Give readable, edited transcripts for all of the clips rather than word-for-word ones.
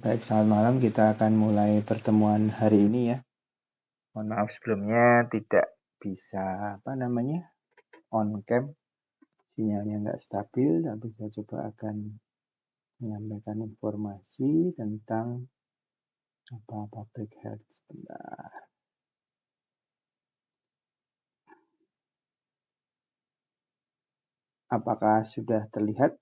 Baik, selamat malam. Kita akan mulai pertemuan hari ini ya. Mohon maaf sebelumnya tidak bisa on cam, sinyalnya nggak stabil, tapi saya coba akan menyampaikan informasi tentang public health sebentar. Apakah sudah terlihat?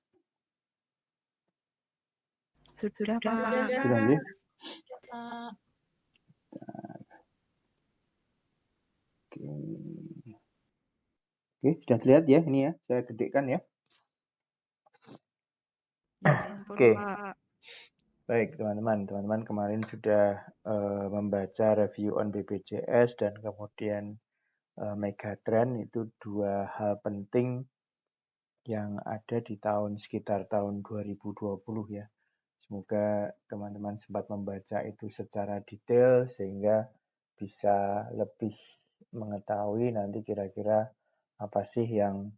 Sudah, Pak. Sudah ya? Oke, sudah terlihat ya ini ya. Saya gedekan ya. Ya, sampun, Oke. Pak. Baik, teman-teman kemarin sudah membaca review on BPJS dan kemudian megatrend itu dua hal penting yang ada di sekitar tahun 2020 ya. Semoga teman-teman sempat membaca itu secara detail sehingga bisa lebih mengetahui nanti kira-kira apa sih yang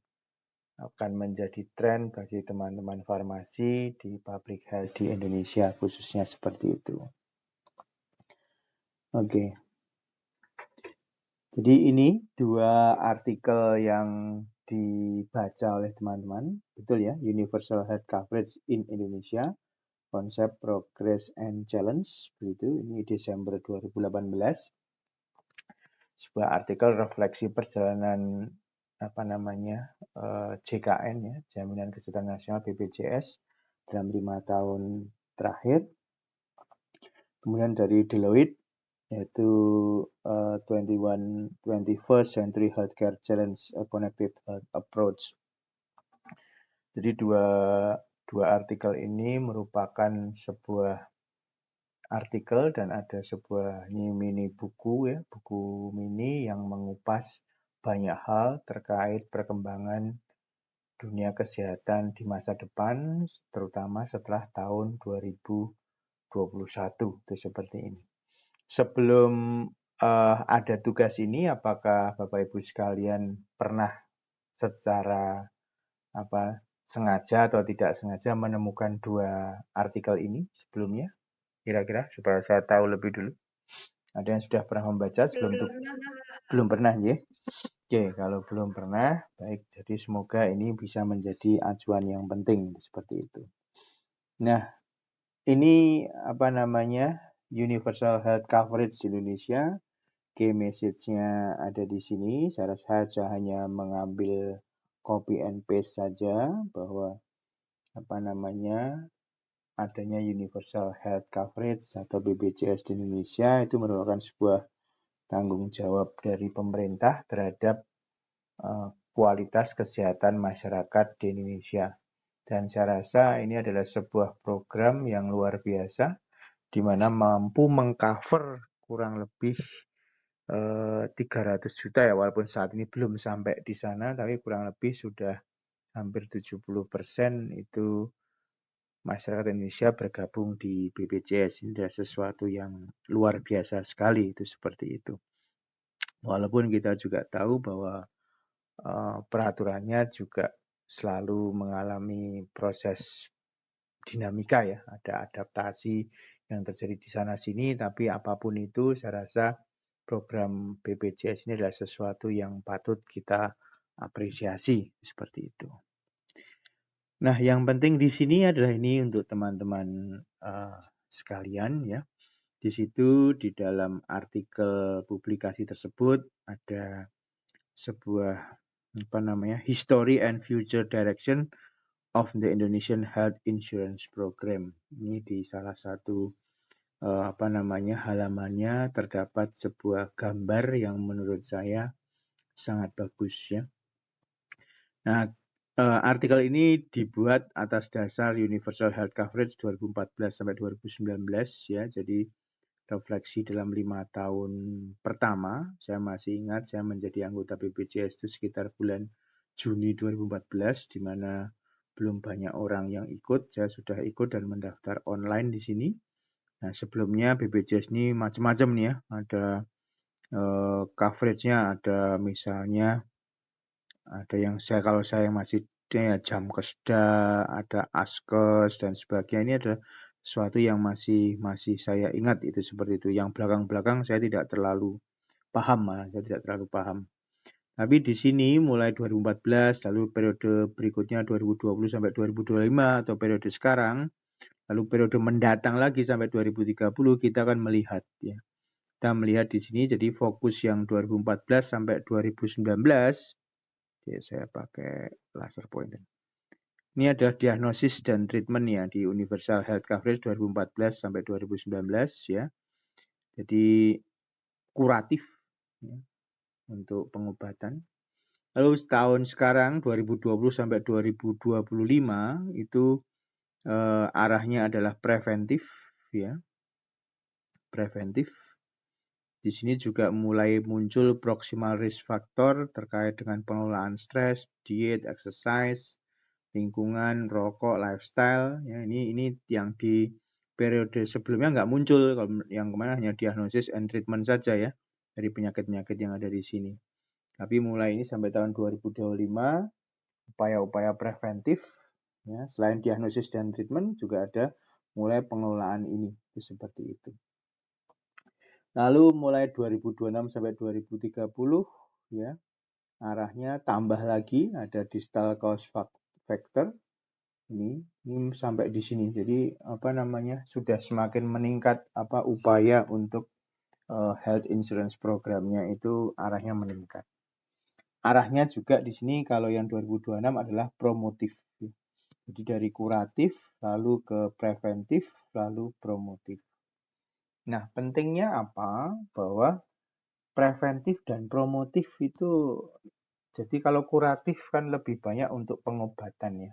akan menjadi tren bagi teman-teman farmasi di public health di Indonesia khususnya seperti itu. Oke. Jadi ini dua artikel yang dibaca oleh teman-teman, betul ya, Universal Health Coverage in Indonesia, Konsep Progress and Challenge, begitu. Ini Desember 2018. Sebuah artikel refleksi perjalanan JKN ya, Jaminan Kesehatan Nasional BPJS dalam 5 tahun terakhir. Kemudian dari Deloitte yaitu 21st Century Healthcare Challenge a Connected Health Approach. Jadi dua artikel ini merupakan sebuah artikel dan ada sebuah mini buku ya, buku mini yang mengupas banyak hal terkait perkembangan dunia kesehatan di masa depan, terutama setelah tahun 2021, itu seperti ini. Sebelum ada tugas ini, apakah Bapak Ibu sekalian pernah secara sengaja atau tidak sengaja menemukan dua artikel ini sebelumnya? Kira-kira supaya saya tahu lebih dulu. Ada yang sudah pernah membaca sebelum itu? Belum pernah ya? Oke, kalau belum pernah, baik. Jadi semoga ini bisa menjadi acuan yang penting seperti itu. Nah, ini Universal Health Coverage Indonesia. Key message-nya ada di sini. Saya hanya mengambil copy and paste saja bahwa adanya Universal Health Coverage atau BPJS di Indonesia itu merupakan sebuah tanggung jawab dari pemerintah terhadap kualitas kesehatan masyarakat di Indonesia. Dan saya rasa ini adalah sebuah program yang luar biasa di mana mampu mengcover kurang lebih 300 juta ya, walaupun saat ini belum sampai di sana, tapi kurang lebih sudah hampir 70% itu masyarakat Indonesia bergabung di BPJS. Ini adalah sesuatu yang luar biasa sekali, itu seperti itu. Walaupun kita juga tahu bahwa peraturannya juga selalu mengalami proses dinamika ya, ada adaptasi yang terjadi di sana sini, tapi apapun itu saya rasa program BPJS ini adalah sesuatu yang patut kita apresiasi seperti itu. Nah, yang penting di sini adalah ini untuk teman-teman sekalian ya. Di situ di dalam artikel publikasi tersebut ada sebuah History and Future Direction of the Indonesian Health Insurance Program. Ini di salah satu halamannya terdapat sebuah gambar yang menurut saya sangat bagus ya. Nah, artikel ini dibuat atas dasar Universal Health Coverage 2014 sampai 2019 ya. Jadi refleksi dalam 5 tahun pertama, saya masih ingat saya menjadi anggota BPJS itu sekitar bulan Juni 2014 di mana belum banyak orang yang ikut. Saya sudah ikut dan mendaftar online di sini. Nah, sebelumnya BPJS ini macam-macam nih ya. Ada coverage-nya, ada misalnya ada yang kalau saya masih ya, jam kesda, ada askes dan sebagainya. Ini ada sesuatu yang masih saya ingat itu seperti itu. Yang belakang-belakang saya tidak terlalu paham, saya tidak terlalu paham. Tapi di sini mulai 2014, lalu periode berikutnya 2020 sampai 2025 atau periode sekarang, lalu periode mendatang lagi sampai 2030 kita akan melihat ya. Kita melihat di sini jadi fokus yang 2014 sampai 2019. Ya, saya pakai laser pointer. Ini adalah diagnosis dan treatment ya di Universal Health Coverage 2014 sampai 2019 ya. Jadi kuratif ya, untuk pengobatan. Lalu tahun sekarang 2020 sampai 2025 itu arahnya adalah preventif ya. Preventif. Di sini juga mulai muncul proximal risk factor terkait dengan pengelolaan stres, diet, exercise, lingkungan, rokok, lifestyle. Ya, ini yang di periode sebelumnya nggak muncul. Kalau yang kemarin hanya diagnosis and treatment saja ya dari penyakit-penyakit yang ada di sini. Tapi mulai ini sampai tahun 2025 upaya-upaya preventif ya, selain diagnosis dan treatment juga ada mulai pengelolaan ini itu seperti itu. Lalu mulai 2026 sampai 2030 ya arahnya tambah lagi ada distal cause factor ini sampai di sini. Jadi sudah semakin meningkat upaya untuk health insurance programnya itu arahnya meningkat. Arahnya juga di sini kalau yang 2026 adalah promotif. Jadi dari kuratif lalu ke preventif lalu promotif. Nah, pentingnya apa? Bahwa preventif dan promotif itu jadi kalau kuratif kan lebih banyak untuk pengobatan ya.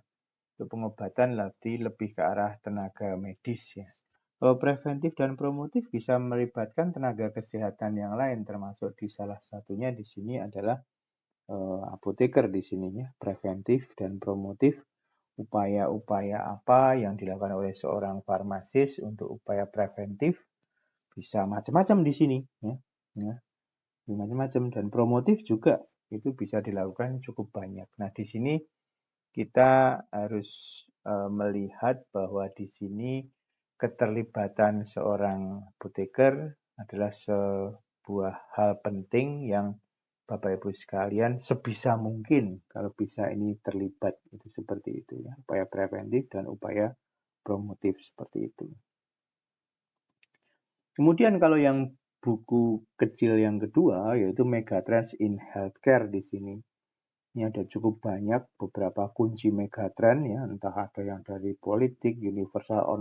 Untuk pengobatan lebih ke arah tenaga medis ya. Kalau preventif dan promotif bisa melibatkan tenaga kesehatan yang lain termasuk di salah satunya di sini adalah apoteker di sini ya, preventif dan promotif. Upaya-upaya apa yang dilakukan oleh seorang farmasis untuk upaya preventif bisa macam-macam di sini ya. Macam-macam dan promotif juga itu bisa dilakukan cukup banyak. Nah, di sini kita harus melihat bahwa di sini keterlibatan seorang apoteker adalah sebuah hal penting yang Bapak Ibu sekalian sebisa mungkin kalau bisa ini terlibat itu seperti itu ya, upaya preventif dan upaya promotif seperti itu. Kemudian kalau yang buku kecil yang kedua yaitu Megatrends in Healthcare di sini. Ini ada cukup banyak beberapa kunci megatrend ya, entah ada yang dari politik, universal or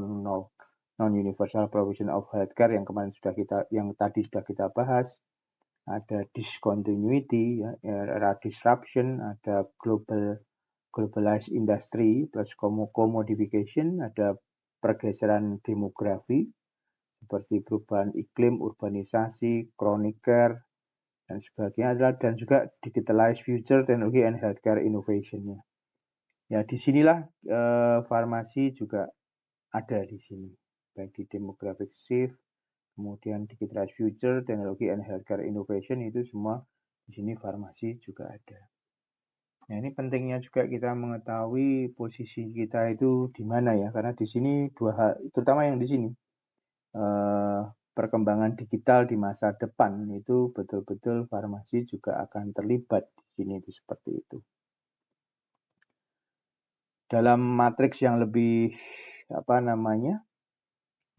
non-universal provision of healthcare yang tadi sudah kita bahas. Ada discontinuity, ya, era disruption, ada globalized industry plus commodification, ada pergeseran demografi seperti perubahan iklim, urbanisasi, chronic care dan sebagainya dan juga digitalized future technology and healthcare innovation-nya. Ya disinilah farmasi juga ada di sini baik di demographic shift kemudian digitalized future, teknologi and healthcare innovation itu semua di sini farmasi juga ada. Nah, ini pentingnya juga kita mengetahui posisi kita itu di mana ya, karena di sini dua hal, terutama yang di sini perkembangan digital di masa depan itu betul-betul farmasi juga akan terlibat di sini itu seperti itu. Dalam matriks yang lebih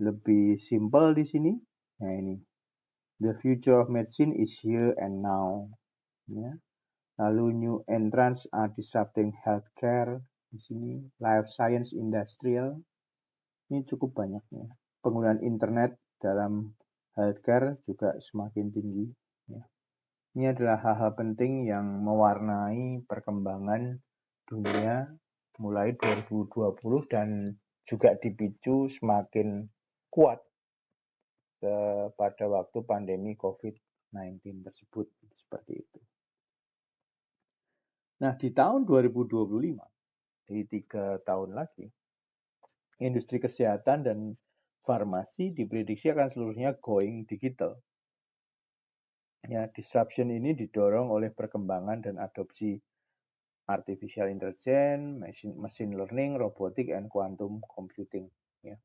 lebih simpel di sini, nah ini. The future of medicine is here and now. Ya. Lalu new entrants are disrupting healthcare di sini, life science industrial. Ini cukup banyak ya. Penggunaan internet dalam healthcare juga semakin tinggi. Ya. Ini adalah hal-hal penting yang mewarnai perkembangan dunia mulai 2020 dan juga dipicu semakin kuat pada waktu pandemi COVID-19 tersebut seperti itu. Nah, di tahun 2025, di 3 tahun lagi, industri kesehatan dan farmasi diprediksi akan seluruhnya going digital. Ya, disruption ini didorong oleh perkembangan dan adopsi artificial intelligence, machine learning, robotic, and quantum computing. Ya.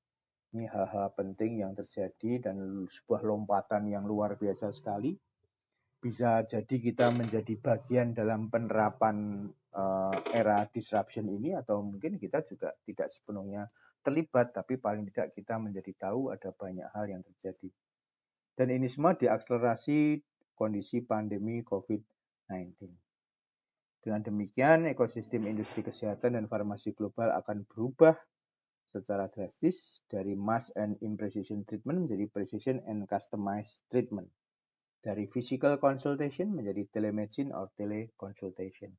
Ini hal-hal penting yang terjadi dan sebuah lompatan yang luar biasa sekali. Bisa jadi kita menjadi bagian dalam penerapan era disruption ini, atau mungkin kita juga tidak sepenuhnya terlibat, tapi paling tidak kita menjadi tahu ada banyak hal yang terjadi. Dan ini semua diakselerasi kondisi pandemi COVID-19. Dengan demikian, ekosistem industri kesehatan dan farmasi global akan berubah secara drastis dari mass and imprecision treatment menjadi precision and customized treatment. Dari physical consultation menjadi telemedicine or teleconsultation.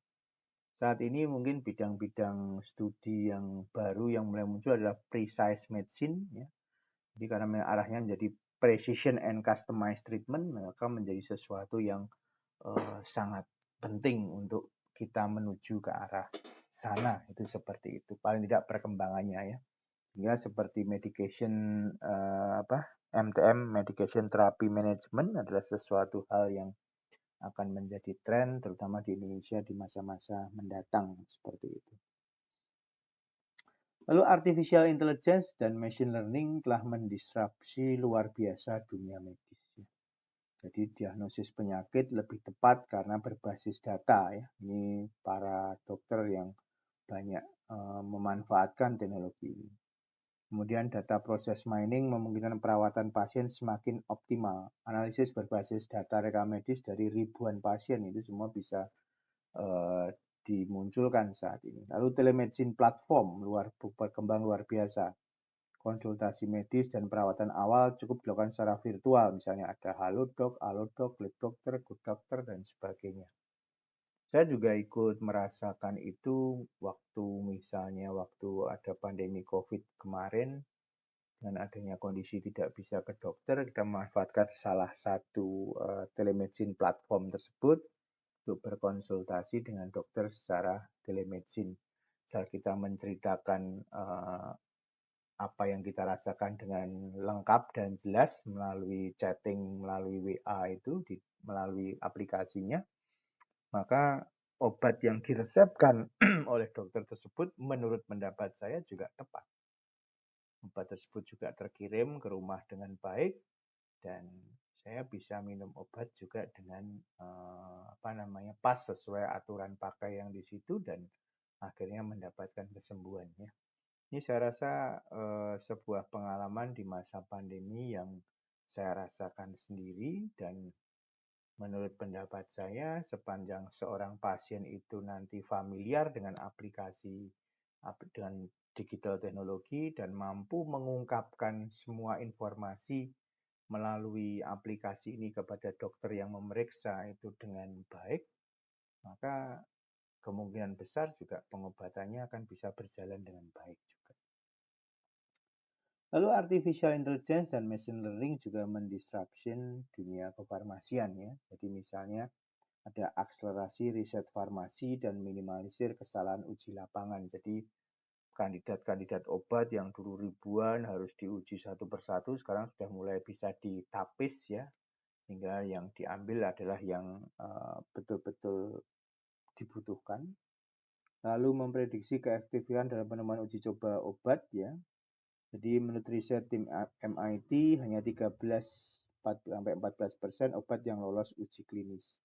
Saat ini mungkin bidang-bidang studi yang baru yang mulai muncul adalah precise medicine, ya. Jadi karena arahnya menjadi precision and customized treatment, maka menjadi sesuatu yang sangat penting untuk kita menuju ke arah sana. Itu seperti itu. Paling tidak perkembangannya, ya. Sehingga seperti medication MTM, medication therapy management, adalah sesuatu hal yang akan menjadi tren terutama di Indonesia di masa-masa mendatang seperti itu. Lalu artificial intelligence dan machine learning telah mendisrupsi luar biasa dunia medis. Jadi diagnosis penyakit lebih tepat karena berbasis data, ya. Ini para dokter yang banyak memanfaatkan teknologi ini. Kemudian data proses mining memungkinkan perawatan pasien semakin optimal. Analisis berbasis data rekam medis dari ribuan pasien itu semua bisa dimunculkan saat ini. Lalu telemedicine platform berkembang luar biasa. Konsultasi medis dan perawatan awal cukup dilakukan secara virtual. Misalnya ada Halodoc, Alodoc, Lab Dokter, Good Dokter, dan sebagainya. Saya juga ikut merasakan itu waktu ada pandemi COVID kemarin, dengan adanya kondisi tidak bisa ke dokter, kita memanfaatkan salah satu telemedicine platform tersebut untuk berkonsultasi dengan dokter secara telemedicine. Saat kita menceritakan apa yang kita rasakan dengan lengkap dan jelas melalui chatting, melalui WA itu, melalui aplikasinya, maka obat yang diresepkan oleh dokter tersebut menurut pendapat saya juga tepat. Obat tersebut juga terkirim ke rumah dengan baik dan saya bisa minum obat juga dengan pas sesuai aturan pakai yang di situ dan akhirnya mendapatkan kesembuhannya. Ini saya rasa sebuah pengalaman di masa pandemi yang saya rasakan sendiri, dan menurut pendapat saya sepanjang seorang pasien itu nanti familiar dengan aplikasi dengan digital teknologi dan mampu mengungkapkan semua informasi melalui aplikasi ini kepada dokter yang memeriksa itu dengan baik, maka kemungkinan besar juga pengobatannya akan bisa berjalan dengan baik juga. Lalu artificial intelligence dan machine learning juga mendisruption dunia kefarmasian, ya. Jadi misalnya ada akselerasi riset farmasi dan minimalisir kesalahan uji lapangan. Jadi kandidat-kandidat obat yang dulu ribuan harus diuji satu persatu, sekarang sudah mulai bisa ditapis, ya, sehingga yang diambil adalah yang betul-betul dibutuhkan. Lalu memprediksi keefektifan dalam penemuan uji coba obat, ya. Jadi menurut riset tim MIT hanya 13-14% obat yang lolos uji klinis.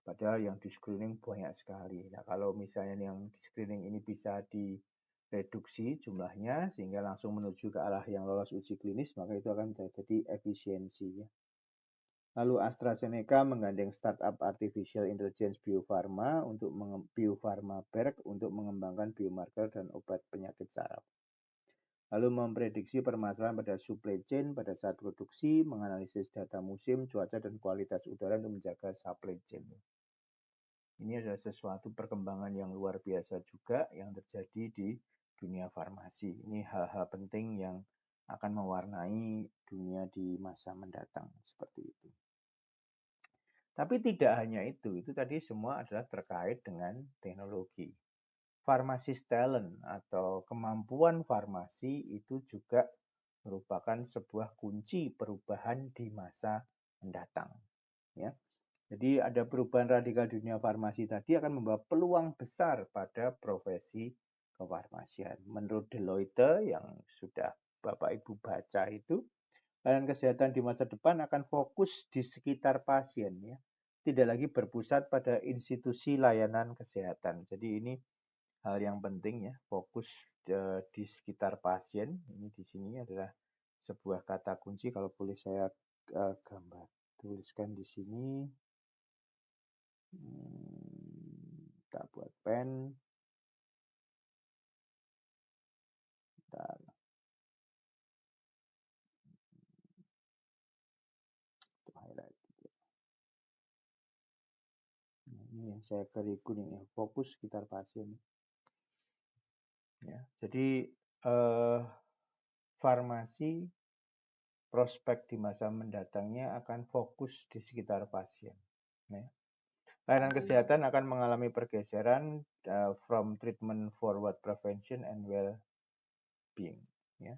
Padahal yang di screening banyak sekali. Nah, kalau misalnya yang di screening ini bisa direduksi jumlahnya sehingga langsung menuju ke arah yang lolos uji klinis, maka itu akan jadi efisiensi, ya. Lalu AstraZeneca menggandeng startup artificial intelligence Bio Farma Berg untuk mengembangkan biomarker dan obat penyakit saraf. Lalu memprediksi permasalahan pada supply chain pada saat produksi, menganalisis data musim, cuaca, dan kualitas udara untuk menjaga supply chain. Ini adalah sesuatu perkembangan yang luar biasa juga yang terjadi di dunia farmasi. Ini hal-hal penting yang akan mewarnai dunia di masa mendatang seperti itu. Tapi tidak hanya itu tadi semua adalah terkait dengan teknologi. Pharmacist talent atau kemampuan farmasi itu juga merupakan sebuah kunci perubahan di masa mendatang, ya. Jadi ada perubahan radikal di dunia farmasi tadi akan membawa peluang besar pada profesi kefarmasian. Menurut Deloitte yang sudah Bapak Ibu baca itu, layanan kesehatan di masa depan akan fokus di sekitar pasien ya. Tidak lagi berpusat pada institusi layanan kesehatan. Jadi ini hal yang penting ya, fokus di sekitar pasien. Ini di sini adalah sebuah kata kunci, kalau boleh saya gambar tuliskan di sini. Kita buat pen. Bentar. Highlight. Nah, ini yang saya garis kuning ya, fokus sekitar pasien. Ya, jadi farmasi prospek di masa mendatangnya akan fokus di sekitar pasien. Ya. Layanan kesehatan akan mengalami pergeseran from treatment forward prevention and well-being. Ya.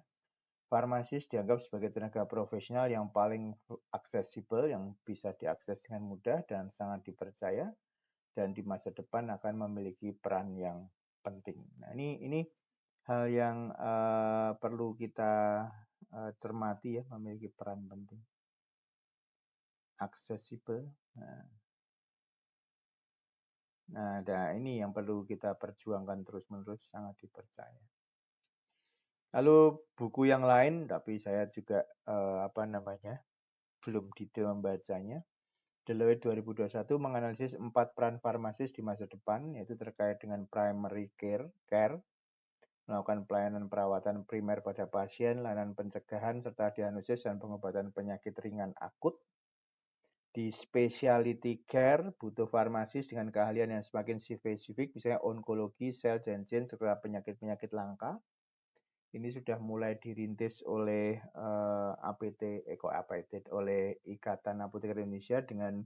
Farmasis dianggap sebagai tenaga profesional yang paling aksesibel, yang bisa diakses dengan mudah dan sangat dipercaya, dan di masa depan akan memiliki peran yang penting. Nah, ini hal yang perlu kita cermati ya, memiliki peran penting. Aksesibel. Nah, ini yang perlu kita perjuangkan terus-menerus, sangat dipercaya. Lalu buku yang lain, tapi saya juga belum detail membacanya. Deloitte 2021 menganalisis 4 peran farmasis di masa depan, yaitu terkait dengan primary care, melakukan pelayanan perawatan primer pada pasien, layanan pencegahan, serta diagnosis dan pengobatan penyakit ringan akut. Di specialty care, butuh farmasis dengan keahlian yang semakin spesifik, misalnya onkologi, sel dan gene, serta penyakit-penyakit langka. Ini sudah mulai dirintis oleh oleh Ikatan Apoteker Indonesia dengan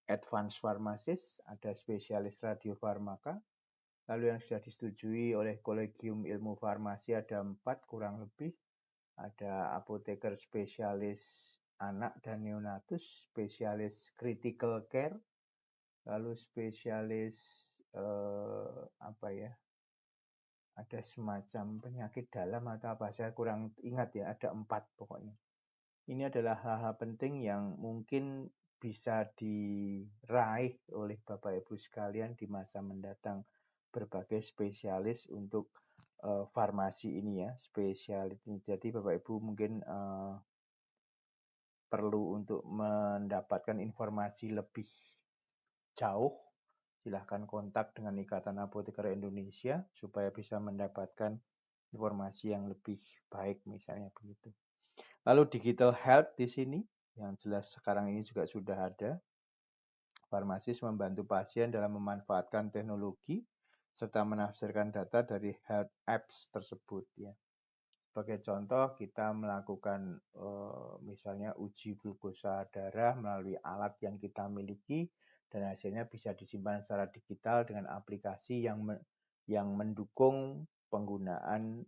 advanced pharmacist, ada spesialis radiofarmaka. Lalu yang sudah disetujui oleh Kolegium Ilmu Farmasi ada 4 kurang lebih. Ada apoteker spesialis anak dan neonatus, spesialis critical care, lalu spesialis ada semacam penyakit dalam atau apa, saya kurang ingat ya, ada 4 pokoknya. Ini adalah hal-hal penting yang mungkin bisa diraih oleh Bapak Ibu sekalian di masa mendatang, berbagai spesialis untuk farmasi ini ya, spesialis ini. Jadi Bapak Ibu mungkin perlu untuk mendapatkan informasi lebih jauh, silahkan kontak dengan Ikatan Apoteker Indonesia supaya bisa mendapatkan informasi yang lebih baik, misalnya begitu. Lalu digital health di sini, yang jelas sekarang ini juga sudah ada. Farmasis membantu pasien dalam memanfaatkan teknologi serta menafsirkan data dari health apps tersebut ya. Sebagai contoh, kita melakukan misalnya uji glukosa darah melalui alat yang kita miliki, dan hasilnya bisa disimpan secara digital dengan aplikasi yang mendukung penggunaan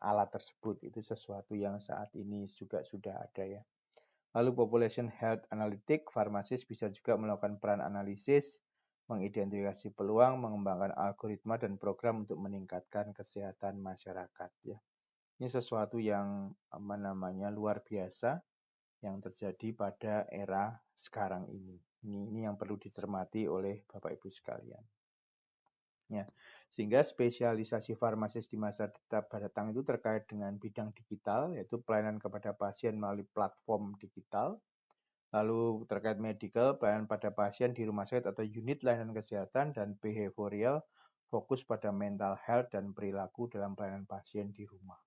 alat tersebut. Itu sesuatu yang saat ini juga sudah ada ya. Lalu population health analytic, farmasis bisa juga melakukan peran analisis, mengidentifikasi peluang, mengembangkan algoritma dan program untuk meningkatkan kesehatan masyarakat ya. Ini sesuatu yang luar biasa yang terjadi pada era sekarang ini. Ini yang perlu dicermati oleh Bapak Ibu sekalian. Ya, sehingga spesialisasi farmasis di masa datang itu terkait dengan bidang digital, yaitu pelayanan kepada pasien melalui platform digital. Lalu terkait medical, pelayanan pada pasien di rumah sakit atau unit layanan kesehatan, dan behavioral, fokus pada mental health dan perilaku dalam pelayanan pasien di rumah.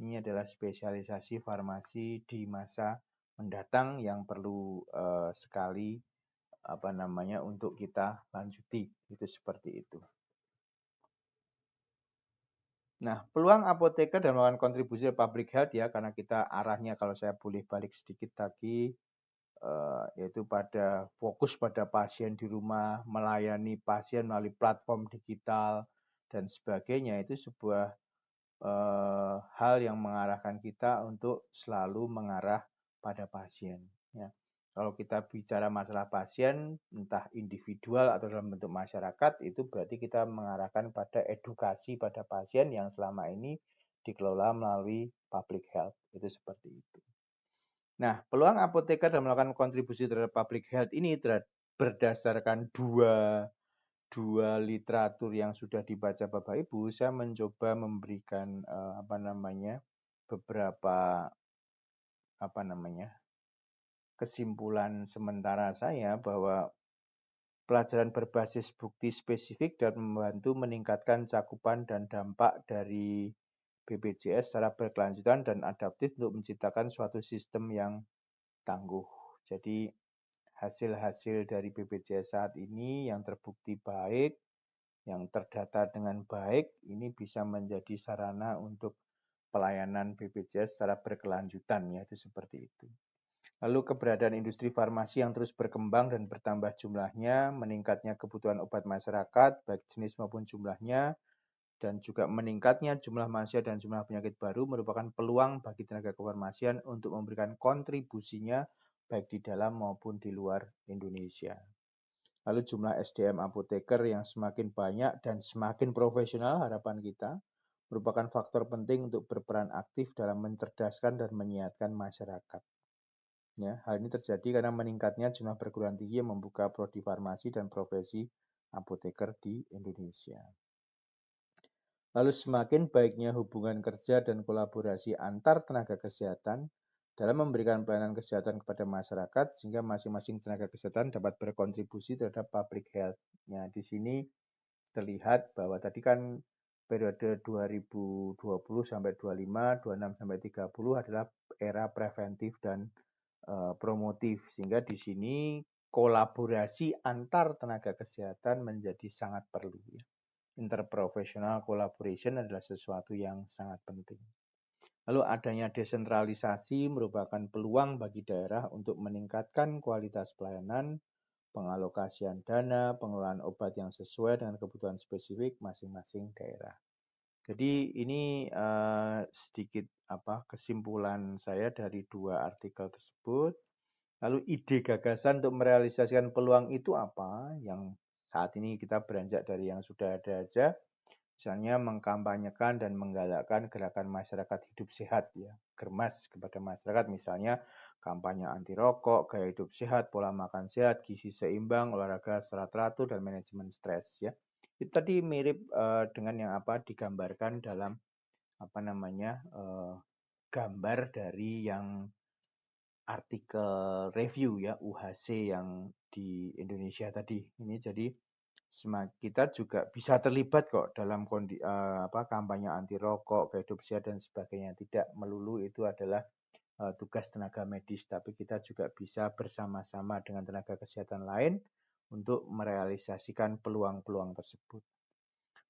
Ini adalah spesialisasi farmasi di masa mendatang yang perlu sekali untuk kita lanjuti, itu seperti itu. Nah, peluang apoteker dan melakukan kontribusi public health ya, karena kita arahnya kalau saya boleh balik sedikit lagi, yaitu pada fokus pada pasien di rumah, melayani pasien melalui platform digital dan sebagainya, itu sebuah hal yang mengarahkan kita untuk selalu mengarah pada pasien. Ya. Kalau kita bicara masalah pasien, entah individual atau dalam bentuk masyarakat, itu berarti kita mengarahkan pada edukasi pada pasien yang selama ini dikelola melalui public health. Itu seperti itu. Nah, peluang apoteker dalam melakukan kontribusi terhadap public health ini berdasarkan dua literatur yang sudah dibaca Bapak Ibu, saya mencoba memberikan beberapa kesimpulan sementara saya bahwa pelajaran berbasis bukti spesifik dan membantu meningkatkan cakupan dan dampak dari BPJS secara berkelanjutan dan adaptif untuk menciptakan suatu sistem yang tangguh. Jadi hasil-hasil dari BPJS saat ini yang terbukti baik, yang terdata dengan baik, ini bisa menjadi sarana untuk pelayanan BPJS secara berkelanjutan, ya, itu seperti itu. Lalu keberadaan industri farmasi yang terus berkembang dan bertambah jumlahnya, meningkatnya kebutuhan obat masyarakat, baik jenis maupun jumlahnya, dan juga meningkatnya jumlah manusia dan jumlah penyakit baru merupakan peluang bagi tenaga kefarmasian untuk memberikan kontribusinya baik di dalam maupun di luar Indonesia. Lalu jumlah SDM apoteker yang semakin banyak dan semakin profesional, harapan kita merupakan faktor penting untuk berperan aktif dalam mencerdaskan dan menyehatkan masyarakat. Ya, hal ini terjadi karena meningkatnya jumlah perguruan tinggi yang membuka prodi farmasi dan profesi apoteker di Indonesia. Lalu semakin baiknya hubungan kerja dan kolaborasi antar tenaga kesehatan dalam memberikan pelayanan kesehatan kepada masyarakat sehingga masing-masing tenaga kesehatan dapat berkontribusi terhadap public health. Ya, di sini terlihat bahwa tadi kan periode 2020 sampai 25, 26 sampai 30 adalah era preventif dan promotif, sehingga di sini kolaborasi antar tenaga kesehatan menjadi sangat perlu. Interprofessional collaboration adalah sesuatu yang sangat penting. Lalu adanya desentralisasi merupakan peluang bagi daerah untuk meningkatkan kualitas pelayanan, pengalokasian dana, pengelolaan obat yang sesuai dengan kebutuhan spesifik masing-masing daerah. Jadi ini sedikit kesimpulan saya dari dua artikel tersebut. Lalu ide gagasan untuk merealisasikan peluang itu apa? Yang saat ini kita beranjak dari yang sudah ada aja. Misalnya mengkampanyekan dan menggalakkan gerakan masyarakat hidup sehat, ya, germas kepada masyarakat, misalnya kampanye anti rokok, gaya hidup sehat, pola makan sehat, gizi seimbang, olahraga secara teratur, dan manajemen stres, ya. Itu tadi mirip dengan yang digambarkan dalam gambar dari yang artikel review, ya, UHC yang di Indonesia tadi. Ini jadi kita juga bisa terlibat kok dalam kampanye anti rokok, gaya hidup sehat dan sebagainya. Tidak melulu itu adalah tugas tenaga medis, tapi kita juga bisa bersama-sama dengan tenaga kesehatan lain untuk merealisasikan peluang-peluang tersebut.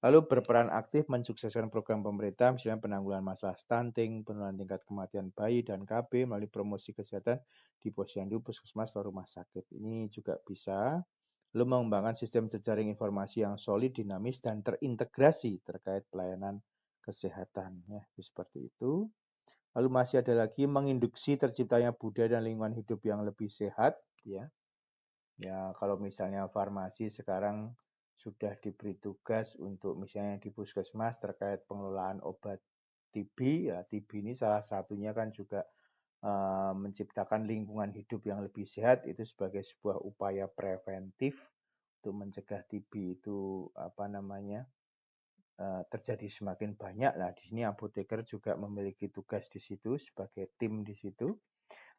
Lalu berperan aktif mensukseskan program pemerintah, misalnya penanggulangan masalah stunting, penurunan tingkat kematian bayi dan KB melalui promosi kesehatan di posyandu, puskesmas, atau rumah sakit. Ini juga bisa. Lalu mengembangkan sistem jejaring informasi yang solid, dinamis, dan terintegrasi terkait pelayanan kesehatan. Ya, seperti itu. Lalu masih ada lagi menginduksi terciptanya budaya dan lingkungan hidup yang lebih sehat. Ya, kalau misalnya farmasi sekarang sudah diberi tugas untuk misalnya di puskesmas terkait pengelolaan obat TB, ya TB ini salah satunya kan juga menciptakan lingkungan hidup yang lebih sehat, itu sebagai sebuah upaya preventif untuk mencegah TB itu terjadi semakin banyak. Nah, di sini apoteker juga memiliki tugas di situ sebagai tim di situ.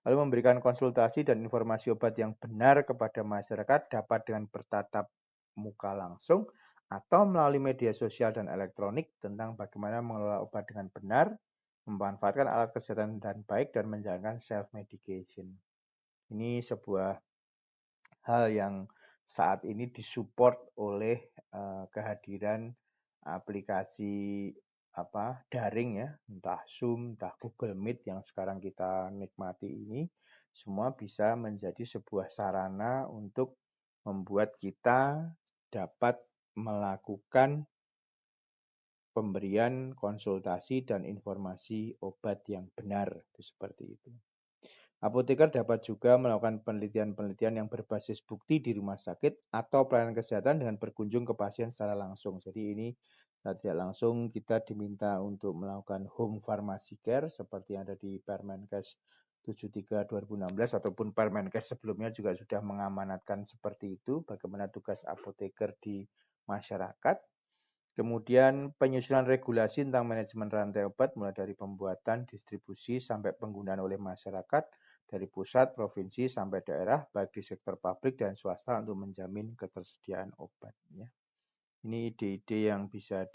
Lalu memberikan konsultasi dan informasi obat yang benar kepada masyarakat dapat dengan bertatap muka langsung atau melalui media sosial dan elektronik tentang bagaimana mengelola obat dengan benar, memanfaatkan alat kesehatan dan baik, dan menjalankan self-medication. Ini sebuah hal yang saat ini disupport oleh kehadiran aplikasi daring, ya, entah Zoom, entah Google Meet yang sekarang kita nikmati ini, semua bisa menjadi sebuah sarana untuk membuat kita dapat melakukan pemberian konsultasi dan informasi obat yang benar, itu seperti itu. Apoteker dapat juga melakukan penelitian-penelitian yang berbasis bukti di rumah sakit atau pelayanan kesehatan dengan berkunjung ke pasien secara langsung. Jadi ini Secara tidak langsung kita diminta untuk melakukan home pharmacy care seperti yang ada di Permenkes 73 2016 ataupun Permenkes sebelumnya juga sudah mengamanatkan seperti itu, bagaimana tugas apoteker di masyarakat. Kemudian penyusunan regulasi tentang manajemen rantai obat mulai dari pembuatan, distribusi, sampai penggunaan oleh masyarakat dari pusat, provinsi, sampai daerah, baik di sektor publik dan swasta untuk menjamin ketersediaan obat. Ya. Ini ide-ide yang bisa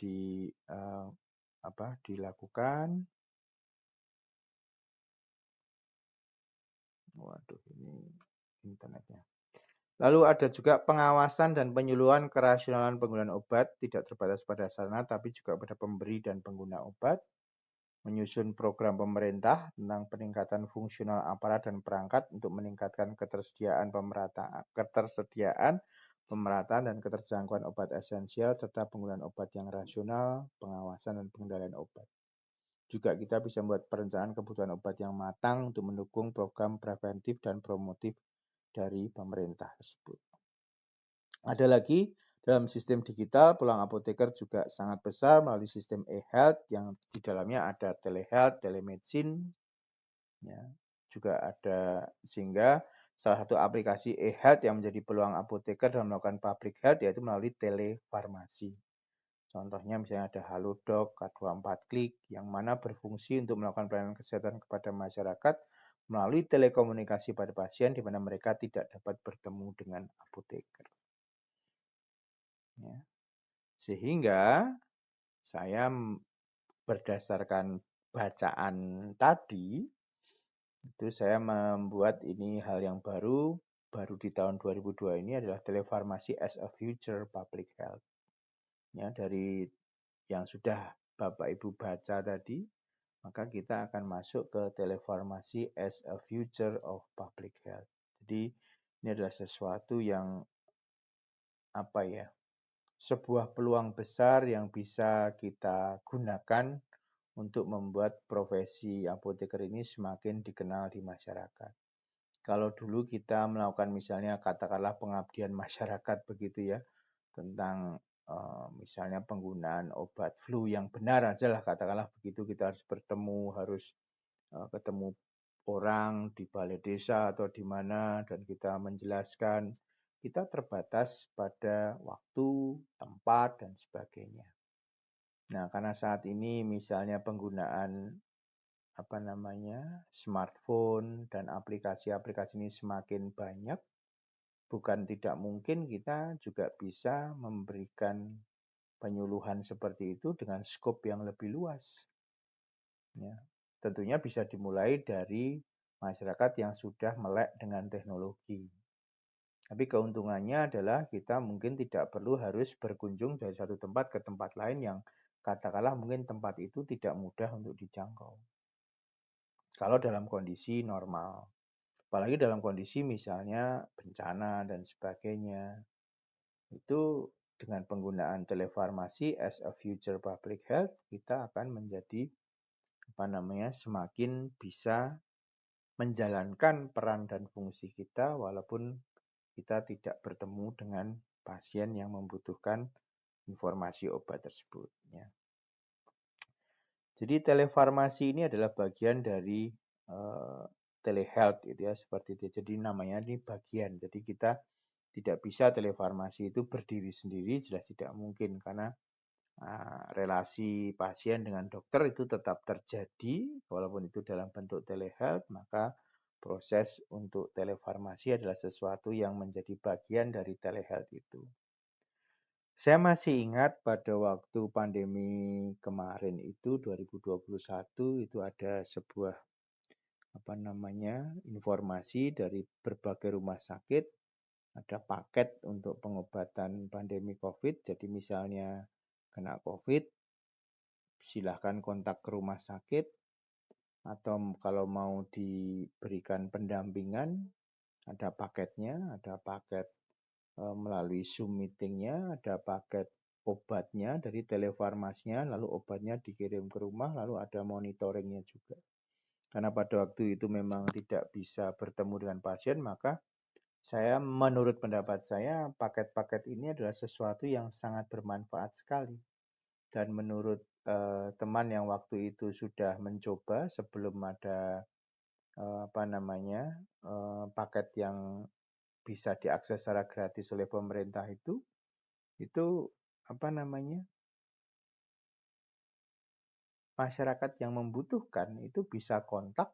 dilakukan. Waduh, ini internetnya. Lalu ada juga pengawasan dan penyuluhan kerasionalan penggunaan obat tidak terbatas pada sarana tapi juga pada pemberi dan pengguna obat. Menyusun program pemerintah tentang peningkatan fungsional aparat dan perangkat untuk meningkatkan ketersediaan, pemerataan dan keterjangkauan obat esensial serta penggunaan obat yang rasional, pengawasan dan pengendalian obat. Juga kita bisa membuat perencanaan kebutuhan obat yang matang untuk mendukung program preventif dan promotif dari pemerintah tersebut. Ada lagi, dalam sistem digital, peluang apoteker juga sangat besar melalui sistem e-health yang di dalamnya ada telehealth, telemedicine, ya, juga ada, sehingga salah satu aplikasi e-health yang menjadi peluang apoteker dalam melakukan public health yaitu melalui telefarmasi. Contohnya misalnya ada Halodoc, K24 Klik, yang mana berfungsi untuk melakukan pelayanan kesehatan kepada masyarakat melalui telekomunikasi pada pasien di mana mereka tidak dapat bertemu dengan apoteker. Ya. Sehingga saya berdasarkan bacaan tadi, itu saya membuat ini hal yang baru di tahun 2002 ini adalah telefarmasi as a future public health. Ya, dari yang sudah Bapak Ibu baca tadi, maka kita akan masuk ke telefarmasi as a future of public health. Jadi ini adalah sesuatu yang sebuah peluang besar yang bisa kita gunakan untuk membuat profesi apoteker ini semakin dikenal di masyarakat. Kalau dulu kita melakukan misalnya katakanlah pengabdian masyarakat begitu ya, tentang misalnya penggunaan obat flu yang benar aja lah katakanlah begitu, kita harus bertemu, harus ketemu orang di balai desa atau di mana dan kita menjelaskan, kita terbatas pada waktu, tempat, dan sebagainya. Nah, karena saat ini misalnya penggunaan smartphone dan aplikasi-aplikasi ini semakin banyak, bukan tidak mungkin kita juga bisa memberikan penyuluhan seperti itu dengan skop yang lebih luas. Ya, tentunya bisa dimulai dari masyarakat yang sudah melek dengan teknologi. Tapi keuntungannya adalah kita mungkin tidak perlu harus berkunjung dari satu tempat ke tempat lain yang katakanlah mungkin tempat itu tidak mudah untuk dijangkau. Kalau dalam kondisi normal. Apalagi dalam kondisi misalnya bencana dan sebagainya. Itu dengan penggunaan telefarmasi as a future public health, kita akan menjadi semakin bisa menjalankan peran dan fungsi kita walaupun kita tidak bertemu dengan pasien yang membutuhkan informasi obat tersebut. Ya. Jadi telefarmasi ini adalah bagian dari telehealth gitu ya, seperti itu. Jadi namanya ini bagian. Jadi kita tidak bisa telefarmasi itu berdiri sendiri, jelas tidak mungkin karena relasi pasien dengan dokter itu tetap terjadi walaupun itu dalam bentuk telehealth, maka proses untuk telefarmasi adalah sesuatu yang menjadi bagian dari telehealth itu. Saya masih ingat pada waktu pandemi kemarin itu 2021 itu ada sebuah informasi dari berbagai rumah sakit, ada paket untuk pengobatan pandemi COVID. Jadi misalnya kena COVID, silahkan kontak ke rumah sakit, atau kalau mau diberikan pendampingan, ada paketnya, ada paket melalui Zoom meetingnya, ada paket obatnya dari telefarmasinya, lalu obatnya dikirim ke rumah, lalu ada monitoringnya juga. Karena pada waktu itu memang tidak bisa bertemu dengan pasien, maka menurut pendapat saya, paket-paket ini adalah sesuatu yang sangat bermanfaat sekali. Dan menurut teman yang waktu itu sudah mencoba sebelum ada paket yang bisa diakses secara gratis oleh pemerintah itu masyarakat yang membutuhkan itu bisa kontak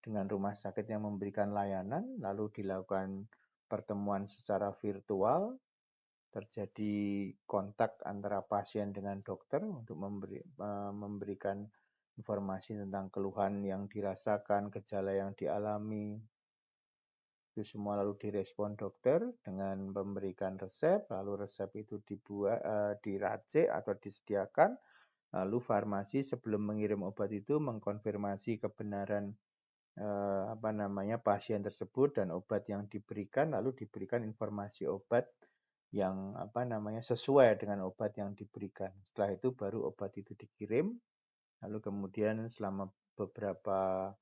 dengan rumah sakit yang memberikan layanan, lalu dilakukan pertemuan secara virtual, terjadi kontak antara pasien dengan dokter untuk memberikan informasi tentang keluhan yang dirasakan, gejala yang dialami. Itu semua lalu direspon dokter dengan memberikan resep, lalu resep itu diracik atau disediakan, lalu farmasi sebelum mengirim obat itu mengkonfirmasi kebenaran pasien tersebut dan obat yang diberikan, lalu diberikan informasi obat yang sesuai dengan obat yang diberikan. Setelah itu baru obat itu dikirim, lalu kemudian selama beberapa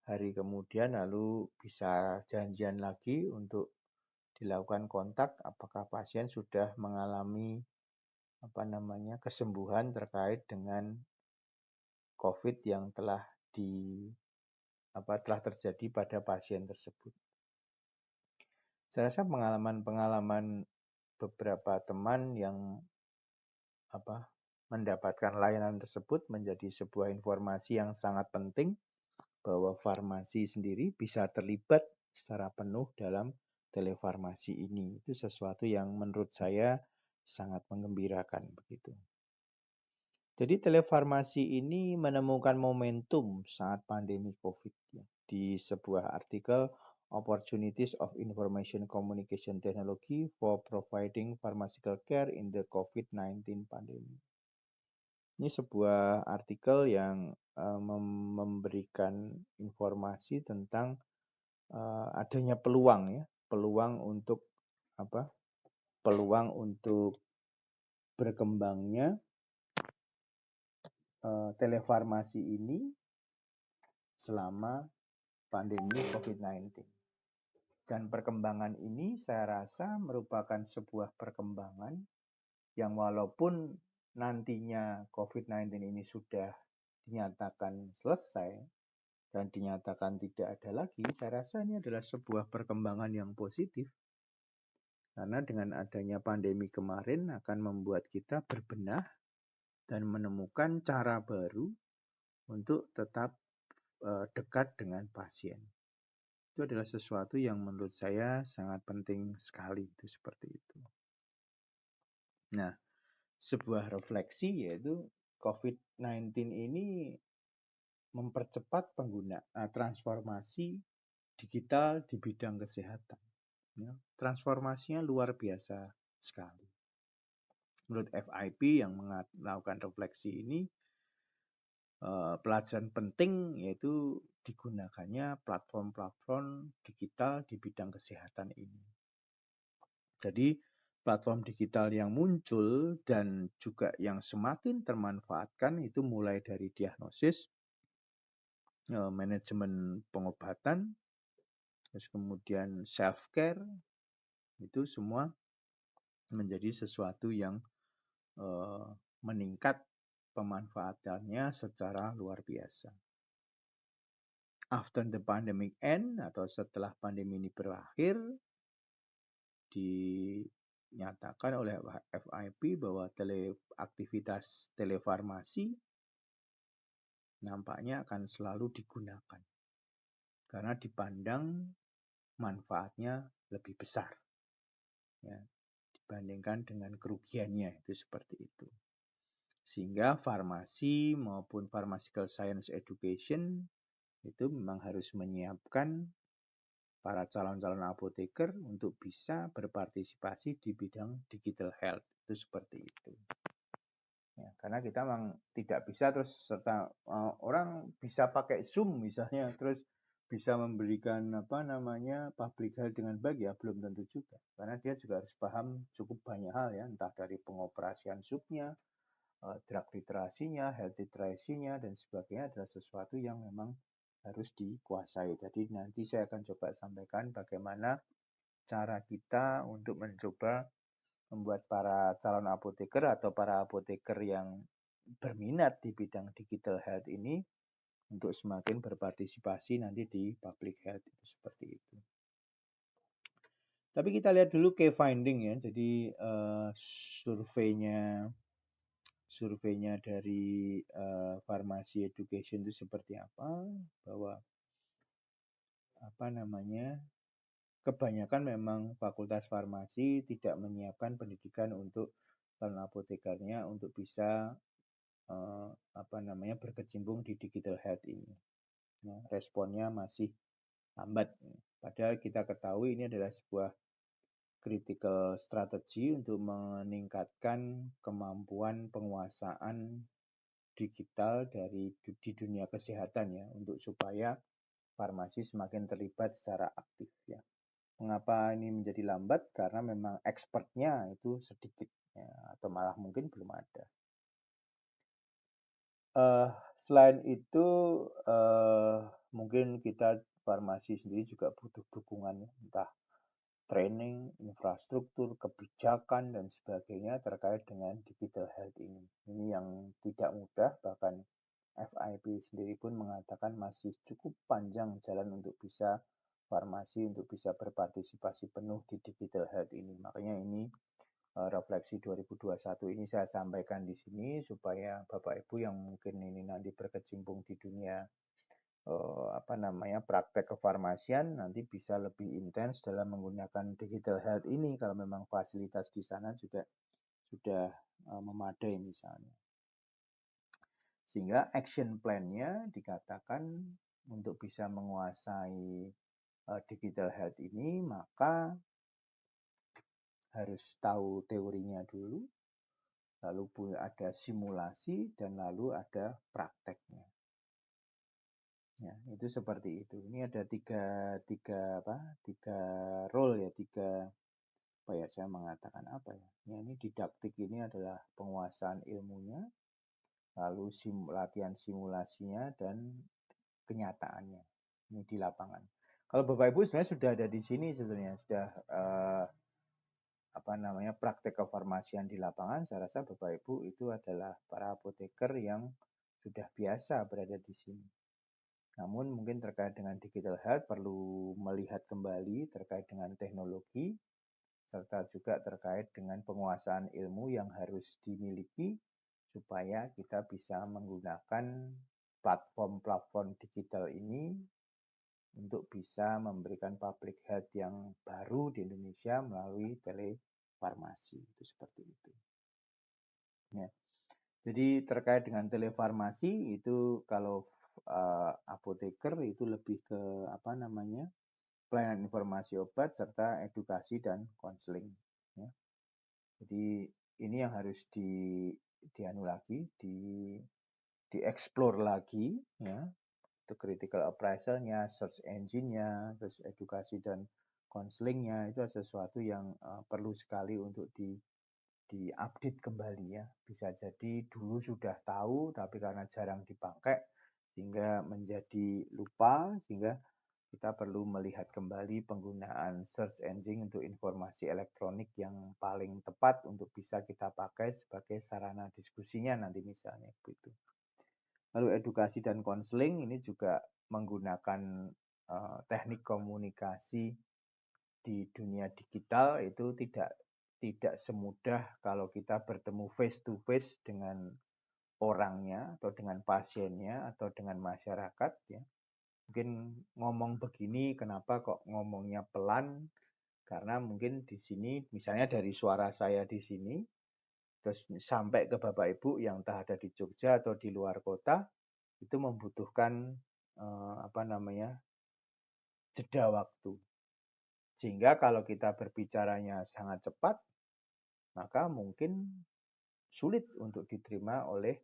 hari kemudian lalu bisa janjian lagi untuk dilakukan kontak apakah pasien sudah mengalami kesembuhan terkait dengan COVID yang telah terjadi pada pasien tersebut. Saya rasa pengalaman beberapa teman yang mendapatkan layanan tersebut menjadi sebuah informasi yang sangat penting bahwa farmasi sendiri bisa terlibat secara penuh dalam telefarmasi ini. Itu sesuatu yang menurut saya sangat menggembirakan begitu. Jadi telefarmasi ini menemukan momentum saat pandemi COVID ya. Di sebuah artikel Opportunities of Information Communication Technology for Providing Pharmaceutical Care in the COVID-19 Pandemic. Ini sebuah artikel yang memberikan informasi tentang adanya peluang untuk berkembangnya telefarmasi ini selama pandemi COVID-19. Dan perkembangan ini saya rasa merupakan sebuah perkembangan yang walaupun nantinya COVID-19 ini sudah dinyatakan selesai dan dinyatakan tidak ada lagi, saya rasa ini adalah sebuah perkembangan yang positif. Karena dengan adanya pandemi kemarin akan membuat kita berbenah dan menemukan cara baru untuk tetap dekat dengan pasien. Itu adalah sesuatu yang menurut saya sangat penting sekali, itu seperti itu. Nah, sebuah refleksi yaitu COVID-19 ini mempercepat transformasi digital di bidang kesehatan. Ya, transformasinya luar biasa sekali. Menurut FIP yang melakukan refleksi ini, pelajaran penting yaitu digunakannya platform-platform digital di bidang kesehatan ini. Jadi platform digital yang muncul dan juga yang semakin termanfaatkan itu mulai dari diagnosis, manajemen pengobatan, terus kemudian self-care, itu semua menjadi sesuatu yang meningkat pemanfaatannya secara luar biasa. After the pandemic end atau setelah pandemi ini berakhir, dinyatakan oleh FIP bahwa aktivitas telefarmasi nampaknya akan selalu digunakan karena dipandang manfaatnya lebih besar ya, dibandingkan dengan kerugiannya, itu seperti itu. Sehingga farmasi maupun pharmaceutical science education itu memang harus menyiapkan para calon-calon apoteker untuk bisa berpartisipasi di bidang digital health. Itu seperti itu. Ya, karena kita memang tidak bisa terus serta orang bisa pakai Zoom misalnya terus bisa memberikan public health dengan baik ya belum tentu juga. Karena dia juga harus paham cukup banyak hal ya, entah dari pengoperasian Zoom-nya, drug literasinya, health literasinya, dan sebagainya adalah sesuatu yang memang harus dikuasai. Jadi nanti saya akan coba sampaikan bagaimana cara kita untuk mencoba membuat para calon apoteker atau para apoteker yang berminat di bidang digital health ini untuk semakin berpartisipasi nanti di public health itu seperti itu. Tapi kita lihat dulu key finding ya. Jadi surveinya dari Pharmacy Education itu seperti apa, bahwa kebanyakan memang fakultas farmasi tidak menyiapkan pendidikan untuk calon apotekernya untuk bisa berkecimpung di digital health ini. Nah, responnya masih lambat. Padahal kita ketahui ini adalah sebuah critical strategy untuk meningkatkan kemampuan penguasaan digital di dunia kesehatan ya, untuk supaya farmasi semakin terlibat secara aktif ya. Mengapa ini menjadi lambat? Karena memang expertnya itu sedikit ya, atau malah mungkin belum ada. Selain itu mungkin kita farmasi sendiri juga butuh dukungan, entah training, infrastruktur, kebijakan, dan sebagainya terkait dengan digital health ini. Ini yang tidak mudah, bahkan FIP sendiri pun mengatakan masih cukup panjang jalan untuk bisa farmasi untuk bisa berpartisipasi penuh di digital health ini. Makanya ini refleksi 2021 ini saya sampaikan di sini supaya Bapak Ibu yang mungkin ini nanti berkecimpung di dunia praktek kefarmasian nanti bisa lebih intens dalam menggunakan digital health ini kalau memang fasilitas di sana juga sudah memadai misalnya. Sehingga action plan-nya dikatakan untuk bisa menguasai digital health ini maka harus tahu teorinya dulu, lalu ada simulasi, dan lalu ada prakteknya. Ya, itu seperti itu. Ini ada tiga role ya, saya mengatakan apa ya? Ini didaktik ini adalah penguasaan ilmunya, lalu latihan simulasinya dan kenyataannya. Ini di lapangan. Kalau Bapak Ibu sebenarnya sudah ada di sini sebenarnya sudah praktek kefarmasian di lapangan, saya rasa Bapak Ibu itu adalah para apoteker yang sudah biasa berada di sini. Namun mungkin terkait dengan digital health perlu melihat kembali terkait dengan teknologi, serta juga terkait dengan penguasaan ilmu yang harus dimiliki supaya kita bisa menggunakan platform-platform digital ini untuk bisa memberikan public health yang baru di Indonesia melalui telefarmasi. Itu seperti itu. Ya. Jadi terkait dengan telefarmasi itu kalau apoteker itu lebih ke pelayanan informasi obat serta edukasi dan konseling. Ya. Jadi ini yang harus dieksplor lagi ya. Itu critical appraisal-nya, search engine-nya, terus edukasi dan konselingnya itu sesuatu yang perlu sekali untuk diupdate kembali ya. Bisa jadi dulu sudah tahu tapi karena jarang dipakai sehingga menjadi lupa, sehingga kita perlu melihat kembali penggunaan search engine untuk informasi elektronik yang paling tepat untuk bisa kita pakai sebagai sarana diskusinya nanti misalnya begitu. Lalu edukasi dan konseling ini juga menggunakan teknik komunikasi di dunia digital itu tidak semudah kalau kita bertemu face to face dengan orangnya atau dengan pasiennya atau dengan masyarakat ya. Mungkin ngomong begini kenapa kok ngomongnya pelan? Karena mungkin di sini misalnya dari suara saya di sini terus sampai ke Bapak Ibu yang entah ada di Jogja atau di luar kota itu membutuhkan jeda waktu. Sehingga kalau kita berbicaranya sangat cepat, maka mungkin sulit untuk diterima oleh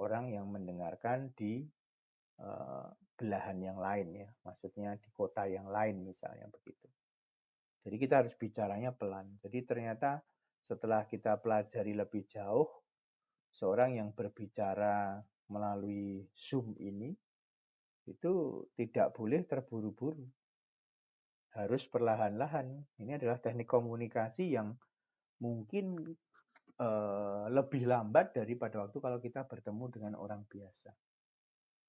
orang yang mendengarkan di belahan yang lain ya, maksudnya di kota yang lain misalnya begitu. Jadi kita harus bicaranya pelan. Jadi ternyata setelah kita pelajari lebih jauh, seorang yang berbicara melalui Zoom ini itu tidak boleh terburu-buru. Harus perlahan-lahan. Ini adalah teknik komunikasi yang mungkin lebih lambat daripada waktu kalau kita bertemu dengan orang biasa.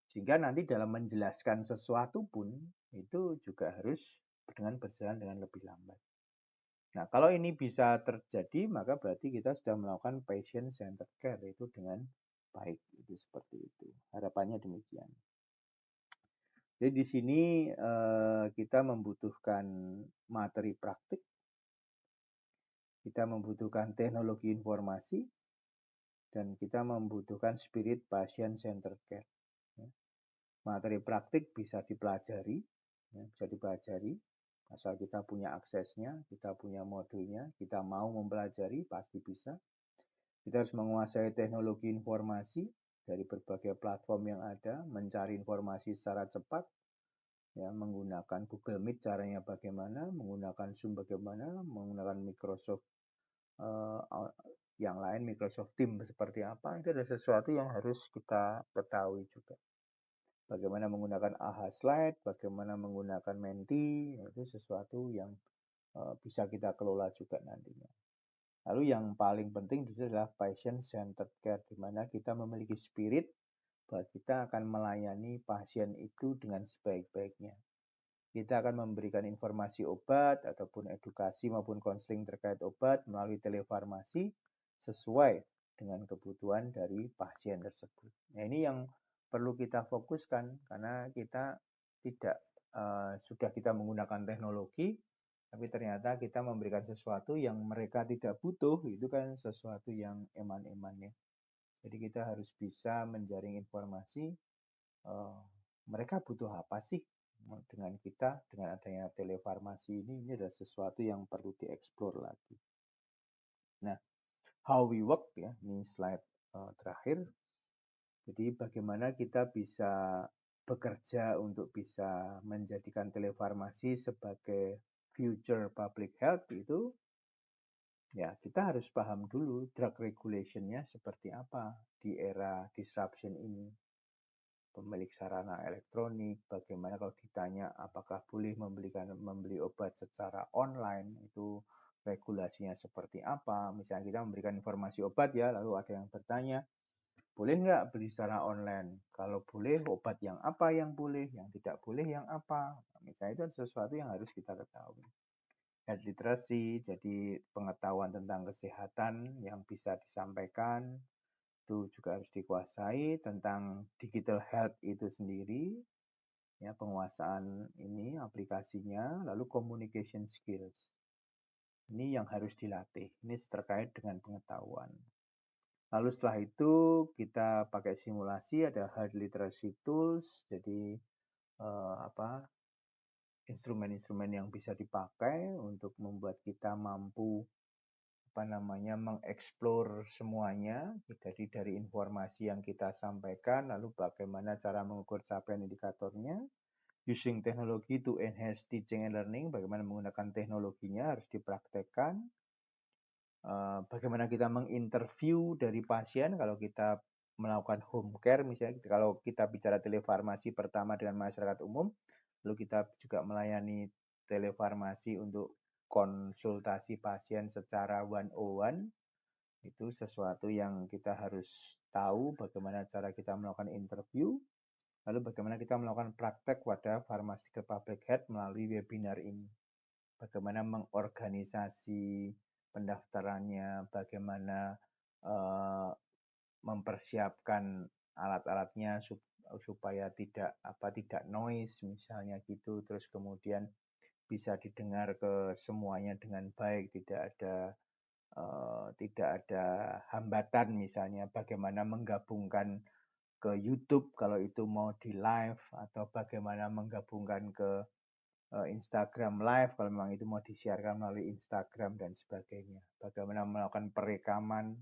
Sehingga nanti dalam menjelaskan sesuatu pun itu juga harus berjalan dengan lebih lambat. Nah, kalau ini bisa terjadi, maka berarti kita sudah melakukan patient centered care itu dengan baik. Itu seperti itu. Harapannya demikian. Jadi di sini kita membutuhkan materi praktik, kita membutuhkan teknologi informasi, dan kita membutuhkan spirit patient centered care. Materi praktik bisa dipelajari, asal kita punya aksesnya, kita punya modulnya, kita mau mempelajari, pasti bisa. Kita harus menguasai teknologi informasi dari berbagai platform yang ada, mencari informasi secara cepat, ya, menggunakan Google Meet caranya bagaimana, menggunakan Zoom bagaimana, menggunakan Microsoft yang lain, Microsoft Teams seperti apa, itu adalah sesuatu yang harus kita ketahui juga. Bagaimana menggunakan AHA Slide, bagaimana menggunakan Menti, itu sesuatu yang bisa kita kelola juga nantinya. Lalu yang paling penting itu adalah patient centered care, di mana kita memiliki spirit bahwa kita akan melayani pasien itu dengan sebaik-baiknya. Kita akan memberikan informasi obat ataupun edukasi maupun konseling terkait obat melalui telefarmasi sesuai dengan kebutuhan dari pasien tersebut. Nah, ini yang perlu kita fokuskan karena kita tidak sudah kita menggunakan teknologi, tapi ternyata kita memberikan sesuatu yang mereka tidak butuh, itu kan sesuatu yang eman-eman ya. Jadi kita harus bisa menjaring informasi mereka butuh apa sih dengan kita, dengan adanya telefarmasi ini adalah sesuatu yang perlu dieksplor lagi. Nah, how we work ya, ini slide terakhir. Jadi bagaimana kita bisa bekerja untuk bisa menjadikan telefarmasi sebagai future public health itu, ya kita harus paham dulu drug regulation-nya seperti apa di era disruption ini. Pemilik sarana elektronik, bagaimana kalau ditanya apakah boleh membeli obat secara online, itu regulasinya seperti apa. Misalnya kita memberikan informasi obat ya, lalu ada yang bertanya, boleh nggak beli secara online? Kalau boleh, obat yang apa yang boleh, yang tidak boleh yang apa. Misalnya itu sesuatu yang harus kita ketahui. Health literacy, jadi pengetahuan tentang kesehatan yang bisa disampaikan, itu juga harus dikuasai. Tentang digital health itu sendiri, ya, penguasaan ini aplikasinya, lalu communication skills. Ini yang harus dilatih. Ini terkait dengan pengetahuan. Lalu setelah itu kita pakai simulasi, ada health literacy tools, jadi instrumen-instrumen yang bisa dipakai untuk membuat kita mampu mengeksplor semuanya, jadi dari informasi yang kita sampaikan, lalu bagaimana cara mengukur capaian indikatornya, using teknologi to enhance teaching and learning, bagaimana menggunakan teknologinya harus dipraktekkan, bagaimana kita menginterview dari pasien kalau kita melakukan home care, misalnya kalau kita bicara telefarmasi pertama dengan masyarakat umum, lalu kita juga melayani telefarmasi untuk konsultasi pasien secara one-on-one, itu sesuatu yang kita harus tahu bagaimana cara kita melakukan interview, lalu bagaimana kita melakukan praktek pada pharmaceutical public health melalui webinar ini. Bagaimana mengorganisasi pendaftarannya, bagaimana mempersiapkan alat-alatnya supaya tidak noise misalnya gitu, terus kemudian bisa didengar ke semuanya dengan baik, tidak ada hambatan, misalnya bagaimana menggabungkan ke YouTube kalau itu mau di live, atau bagaimana menggabungkan ke Instagram live kalau memang itu mau disiarkan melalui Instagram dan sebagainya. Bagaimana melakukan perekaman,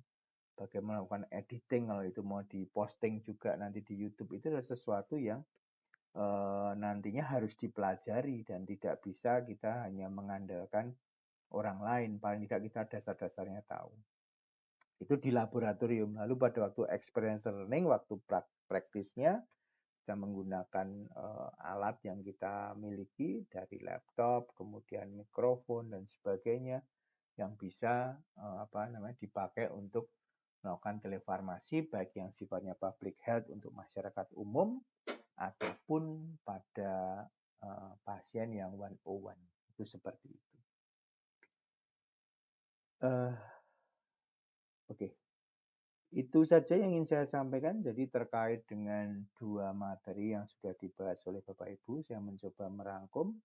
bagaimana melakukan editing kalau itu mau diposting juga nanti di YouTube, itu adalah sesuatu yang nantinya harus dipelajari dan tidak bisa kita hanya mengandalkan orang lain, paling tidak kita dasar-dasarnya tahu. Itu di laboratorium. Lalu pada waktu experience learning, waktu praktisnya, kita menggunakan alat yang kita miliki dari laptop, kemudian mikrofon dan sebagainya. yang bisa dipakai untuk melakukan telefarmasi baik yang sifatnya public health untuk masyarakat umum ataupun pada pasien yang 101. Itu seperti itu. Oke. Itu saja yang ingin saya sampaikan. Jadi terkait dengan dua materi yang sudah dibahas oleh Bapak Ibu, saya mencoba merangkum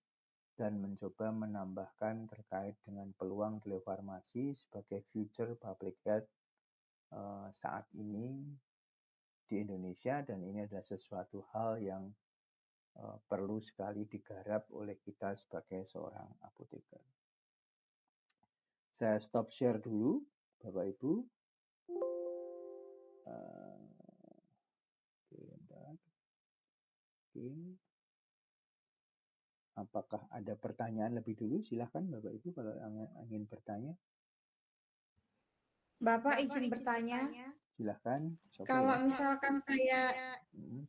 dan mencoba menambahkan terkait dengan peluang telefarmasi sebagai future public health saat ini di Indonesia, dan ini adalah sesuatu hal yang perlu sekali digarap oleh kita sebagai seorang apoteker. Saya stop share dulu, Bapak Ibu. Oke. Apakah ada pertanyaan lebih dulu? Silahkan Bapak Ibu kalau ingin bertanya. Bapak izin bertanya. Silahkan. Kalau misalkan saya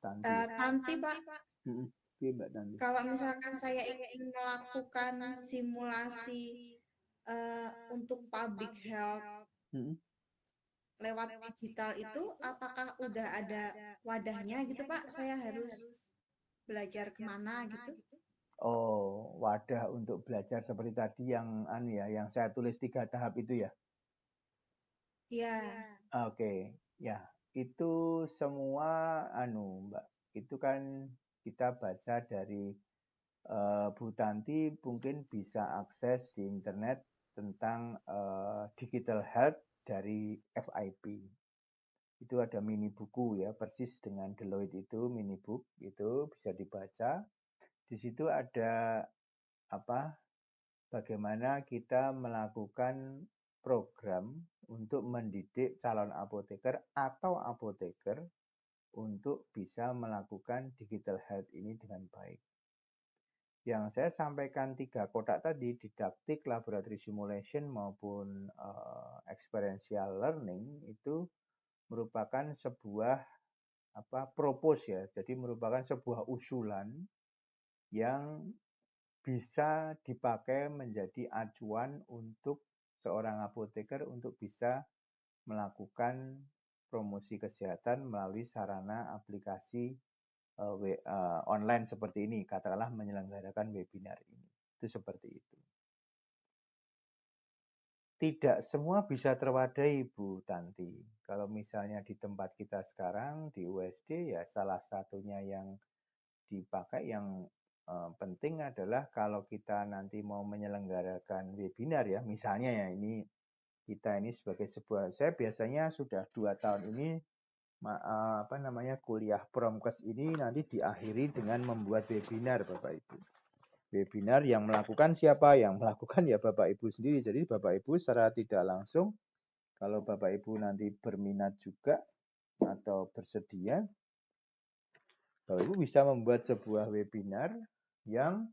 Tanti Pak. Oke, Mbak Tanti. Kalau misalkan saya ingin melakukan simulasi untuk public health lewat digital itu, apakah udah ada wadahnya gitu Pak? Saya harus belajar kemana gitu? Oh, wadah untuk belajar seperti tadi yang yang saya tulis 3 tahap itu ya? Iya. Oke, ya. Itu semua Mbak. Itu kan kita baca dari Bu Tanti mungkin bisa akses di internet tentang digital health dari FIP. Itu ada mini buku ya, persis dengan Deloitte itu mini book itu bisa dibaca. Di situ ada bagaimana kita melakukan program untuk mendidik calon apoteker atau apoteker untuk bisa melakukan digital health ini dengan baik. Yang saya sampaikan 3 kotak tadi, didaktik, laboratory simulation maupun experiential learning, itu merupakan sebuah propose ya. Jadi merupakan sebuah usulan yang bisa dipakai menjadi acuan untuk seorang apoteker untuk bisa melakukan promosi kesehatan melalui sarana aplikasi online seperti ini, katakanlah menyelenggarakan webinar ini. Itu seperti itu. Tidak semua bisa terwadai, Bu Tanti. Kalau misalnya di tempat kita sekarang, di USD, ya salah satunya yang dipakai yang penting adalah kalau kita nanti mau menyelenggarakan webinar ya, misalnya ya ini kita ini sebagai sebuah, saya biasanya sudah 2 tahun ini kuliah Promkes ini nanti diakhiri dengan membuat webinar Bapak Ibu. Webinar yang melakukan siapa? Yang melakukan ya Bapak Ibu sendiri. Jadi Bapak Ibu secara tidak langsung, kalau Bapak Ibu nanti berminat juga atau bersedia, Bapak Ibu bisa membuat sebuah webinar yang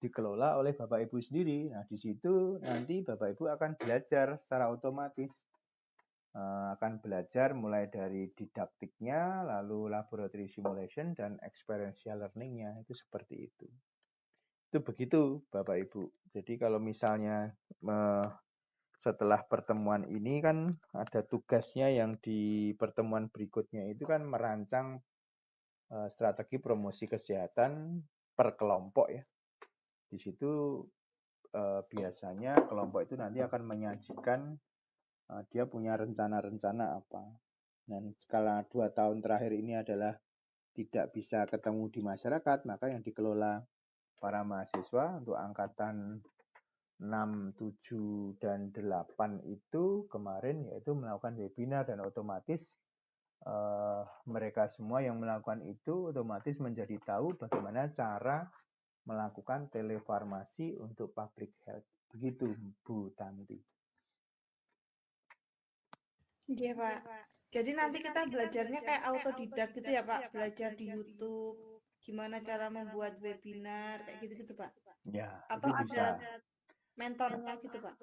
dikelola oleh Bapak Ibu sendiri. Nah, di situ nanti Bapak Ibu akan belajar secara otomatis. Akan belajar mulai dari didaktiknya, lalu laboratory simulation, dan experiential learning-nya. Itu seperti itu. Itu begitu, Bapak Ibu. Jadi kalau misalnya setelah pertemuan ini kan ada tugasnya yang di pertemuan berikutnya itu kan merancang strategi promosi kesehatan per kelompok ya. Di situ biasanya kelompok itu nanti akan menyajikan dia punya rencana-rencana apa. Dan skala 2 tahun terakhir ini adalah tidak bisa ketemu di masyarakat, maka yang dikelola para mahasiswa untuk angkatan 6, 7, dan 8 itu kemarin yaitu melakukan webinar, dan otomatis mereka semua yang melakukan itu otomatis menjadi tahu bagaimana cara melakukan telefarmasi untuk public health. Begitu Bu Tanti. Iya Pak. Jadi nanti kita belajarnya kayak autodidak gitu ya Pak, belajar di YouTube, gimana cara membuat webinar, kayak gitu-gitu Pak. Ya, Atau itu bisa. ada mentornya gitu Pak.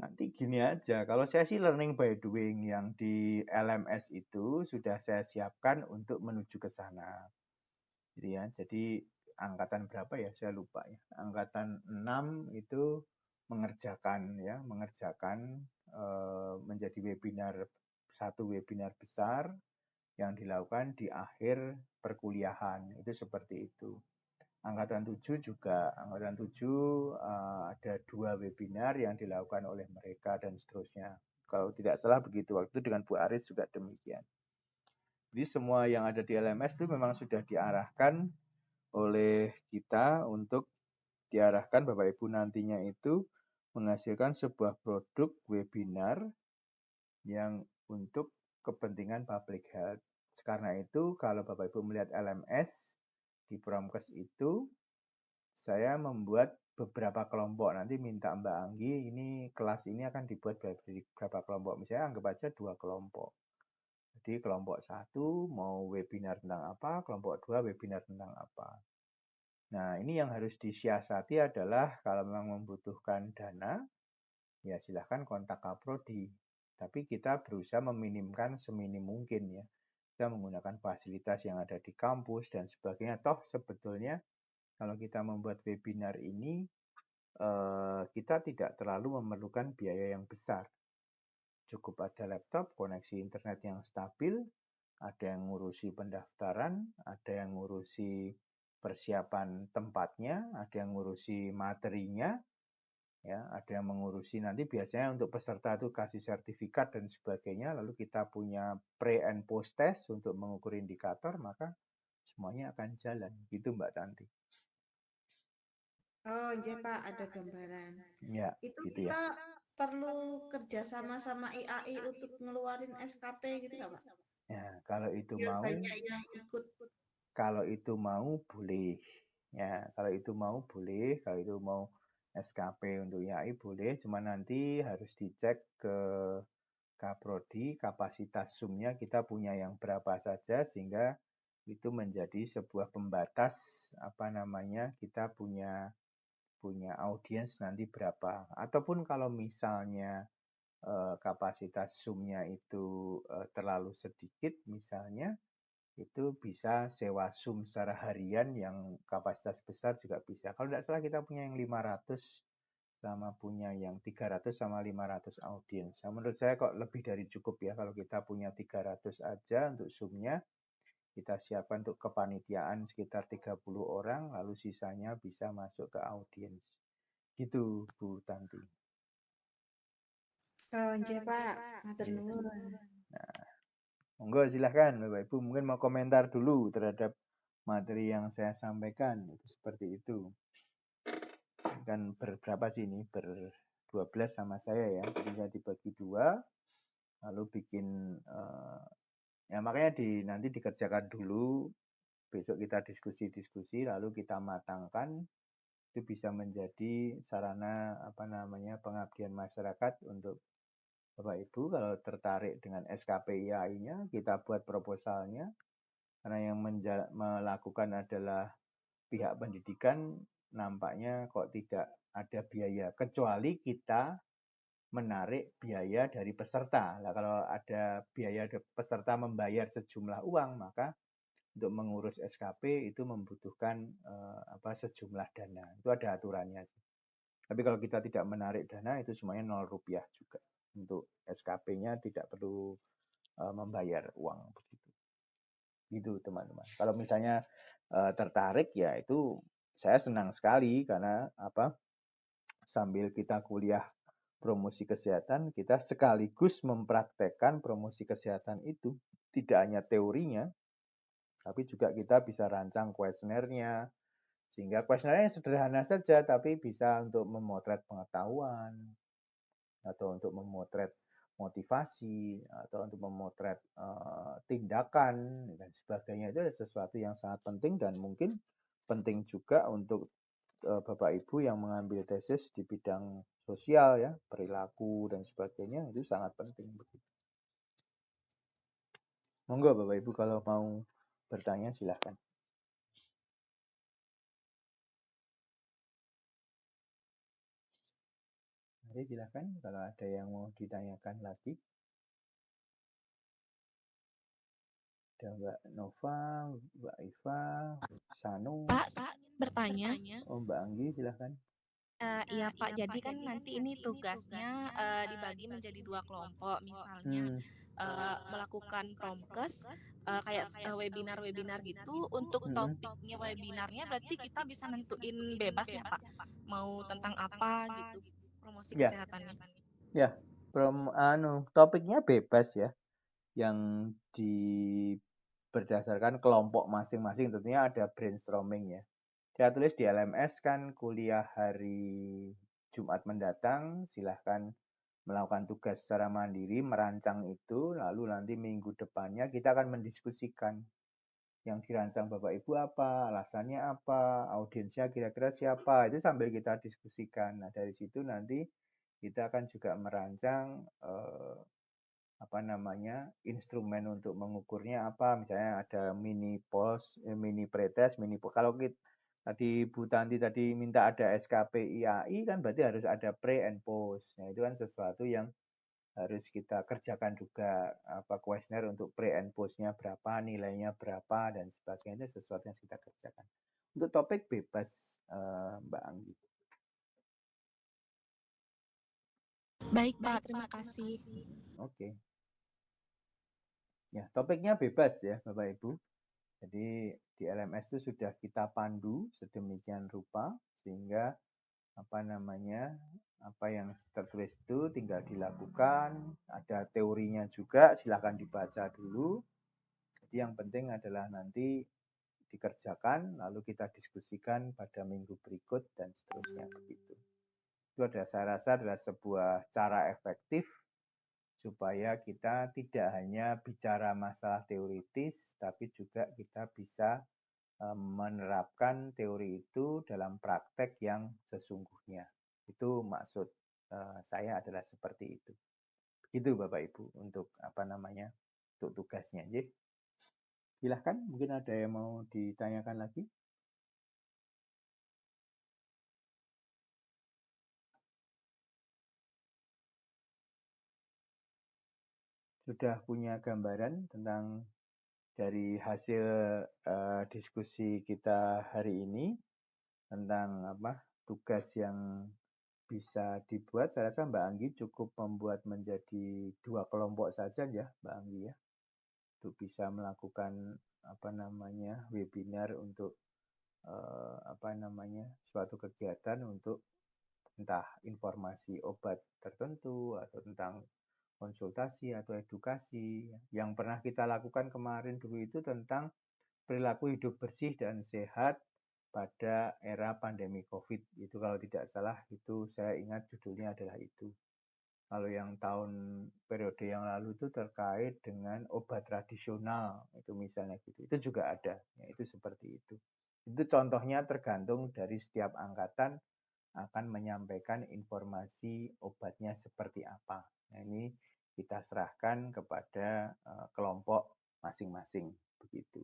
Nanti gini aja, kalau saya sih learning by doing yang di LMS itu sudah saya siapkan untuk menuju ke sana. Gitu ya. Jadi angkatan berapa ya? Saya lupa ya. Angkatan 6 itu mengerjakan menjadi satu webinar besar yang dilakukan di akhir perkuliahan. Itu seperti itu. Angkatan 7 juga, Angkatan 7 ada 2 webinar yang dilakukan oleh mereka dan seterusnya. Kalau tidak salah begitu, waktu dengan Bu Aris juga demikian. Jadi semua yang ada di LMS itu memang sudah diarahkan oleh kita untuk diarahkan Bapak Ibu nantinya itu menghasilkan sebuah produk webinar yang untuk kepentingan public health. Karena itu kalau Bapak Ibu melihat LMS di Promkes itu, saya membuat beberapa kelompok. Nanti minta Mbak Anggi, ini kelas ini akan dibuat dari berapa kelompok. Misalnya anggap aja 2 kelompok. Jadi kelompok 1 mau webinar tentang apa, kelompok 2 webinar tentang apa. Nah, ini yang harus disiasati adalah kalau memang membutuhkan dana, ya silahkan kontak Kaprodi. Tapi kita berusaha meminimkan seminim mungkin ya. Kita menggunakan fasilitas yang ada di kampus dan sebagainya. Toh sebetulnya kalau kita membuat webinar ini, kita tidak terlalu memerlukan biaya yang besar. Cukup ada laptop, koneksi internet yang stabil, ada yang ngurusi pendaftaran, ada yang ngurusi persiapan tempatnya, ada yang ngurusi materinya, ya, ada yang mengurusi nanti biasanya untuk peserta itu kasih sertifikat dan sebagainya, lalu kita punya pre and post test untuk mengukur indikator, maka semuanya akan jalan. Gitu Mbak Tanti. Oh, iya Pak, ada gambaran. Ya, Itu gitu ya. kita perlu kerja sama IAI untuk ngeluarin SKP gitu nggak Pak? Ya, kalau itu Biar mau, banyak yang ikut. boleh. Ya, kalau itu mau boleh, kalau itu mau SKP untuk IAI boleh, cuma nanti harus dicek ke Kaprodi, kapasitas Zoom-nya kita punya yang berapa saja sehingga itu menjadi sebuah pembatas kita punya audiens nanti berapa. Ataupun kalau misalnya kapasitas Zoom-nya itu terlalu sedikit misalnya, itu bisa sewa Zoom secara harian yang kapasitas besar juga bisa. Kalau tidak salah kita punya yang 500 sama punya yang 300 sama 500 audiens. Nah, menurut saya kok lebih dari cukup ya kalau kita punya 300 aja untuk Zoom-nya. Kita siapkan untuk kepanitiaan sekitar 30 orang, lalu sisanya bisa masuk ke audiens. Gitu, Bu Tanti. Oh, iya Pak, matur nuwun. Nah, monggo silahkan Bapak Ibu mungkin mau komentar dulu terhadap materi yang saya sampaikan. Itu seperti itu. Kan berberapa sih ini? Ber-12 sama saya ya. Jadi saya dibagi 2, lalu bikin ya makanya nanti dikerjakan dulu, besok kita diskusi-diskusi, lalu kita matangkan, itu bisa menjadi sarana pengabdian masyarakat untuk Bapak Ibu. Kalau tertarik dengan SKPIAI-nya, kita buat proposalnya, karena yang melakukan adalah pihak pendidikan, nampaknya kok tidak ada biaya, kecuali kita menarik biaya dari peserta. Nah, kalau ada biaya peserta membayar sejumlah uang, maka untuk mengurus SKP itu membutuhkan sejumlah dana. Itu ada aturannya. Tapi kalau kita tidak menarik dana, itu semuanya 0 rupiah juga. Untuk SKP-nya tidak perlu membayar uang begitu. Gitu teman-teman. Kalau misalnya tertarik ya itu saya senang sekali karena sambil kita kuliah promosi kesehatan, kita sekaligus mempraktekkan promosi kesehatan itu. Tidak hanya teorinya, tapi juga kita bisa rancang kuesionernya. Sehingga kuesionernya sederhana saja, tapi bisa untuk memotret pengetahuan, atau untuk memotret motivasi, atau untuk memotret tindakan, dan sebagainya. Itu adalah sesuatu yang sangat penting dan mungkin penting juga untuk Bapak Ibu yang mengambil tesis di bidang sosial ya, perilaku dan sebagainya, itu sangat penting. Monggo Bapak Ibu kalau mau bertanya silahkan. Mari silahkan kalau ada yang mau ditanyakan lagi. Ada Mbak Nova, Mbak Iva, Sanu. Pak, ingin bertanya. Oh Mbak Anggi silahkan. Iya Pak, jadi kan nanti ini tugasnya dibagi menjadi 2 kelompok. Misalnya melakukan promkes kayak webinar-webinar gitu. Untuk topiknya webinarnya berarti kita bisa nentuin bebas ya Pak, mau tentang apa gitu, promosi Ya, kesehatannya. ya, topiknya bebas ya, yang berdasarkan kelompok masing-masing. Tentunya ada brainstorming ya. Saya tulis di LMS kan kuliah hari Jumat mendatang, silahkan melakukan tugas secara mandiri, merancang itu, lalu nanti minggu depannya kita akan mendiskusikan yang dirancang Bapak Ibu apa, alasannya apa, audiensnya kira-kira siapa, itu sambil kita diskusikan. Nah, dari situ nanti kita akan juga merancang instrumen untuk mengukurnya apa, misalnya ada mini post, mini pretest, kalau kita tadi Bu Tanti tadi minta ada SKPIAI kan berarti harus ada pre and post. Nah, itu kan sesuatu yang harus kita kerjakan juga, kuesioner untuk pre and post-nya berapa, nilainya berapa dan sebagainya, itu sesuatu yang kita kerjakan. Untuk topik bebas, Mbak Anggi. Baik Pak, terima kasih. Oke. Ya, topiknya bebas ya Bapak Ibu. Jadi di LMS itu sudah kita pandu sedemikian rupa sehingga apa yang tertulis itu tinggal dilakukan, ada teorinya juga, silakan dibaca dulu. Jadi yang penting adalah nanti dikerjakan, lalu kita diskusikan pada minggu berikut dan seterusnya begitu. Itu saya rasa adalah sebuah cara efektif supaya kita tidak hanya bicara masalah teoritis, tapi juga kita bisa menerapkan teori itu dalam praktek yang sesungguhnya. Itu maksud saya adalah seperti itu. Begitu Bapak Ibu untuk untuk tugasnya. Silahkan, mungkin ada yang mau ditanyakan lagi. Sudah punya gambaran tentang dari hasil diskusi kita hari ini tentang tugas yang bisa dibuat. Saya rasa Mbak Anggi cukup membuat menjadi 2 kelompok saja ya Mbak Anggi ya, untuk bisa melakukan webinar untuk suatu kegiatan untuk entah informasi obat tertentu atau tentang konsultasi atau edukasi. Yang pernah kita lakukan kemarin dulu itu tentang perilaku hidup bersih dan sehat pada era pandemi COVID. Itu kalau tidak salah, itu saya ingat judulnya adalah itu. Kalau yang periode yang lalu itu terkait dengan obat tradisional, itu misalnya gitu. Itu juga ada, ya, itu seperti itu. Itu contohnya tergantung dari setiap angkatan akan menyampaikan informasi obatnya seperti apa. Nah, ini kita serahkan kepada kelompok masing-masing begitu.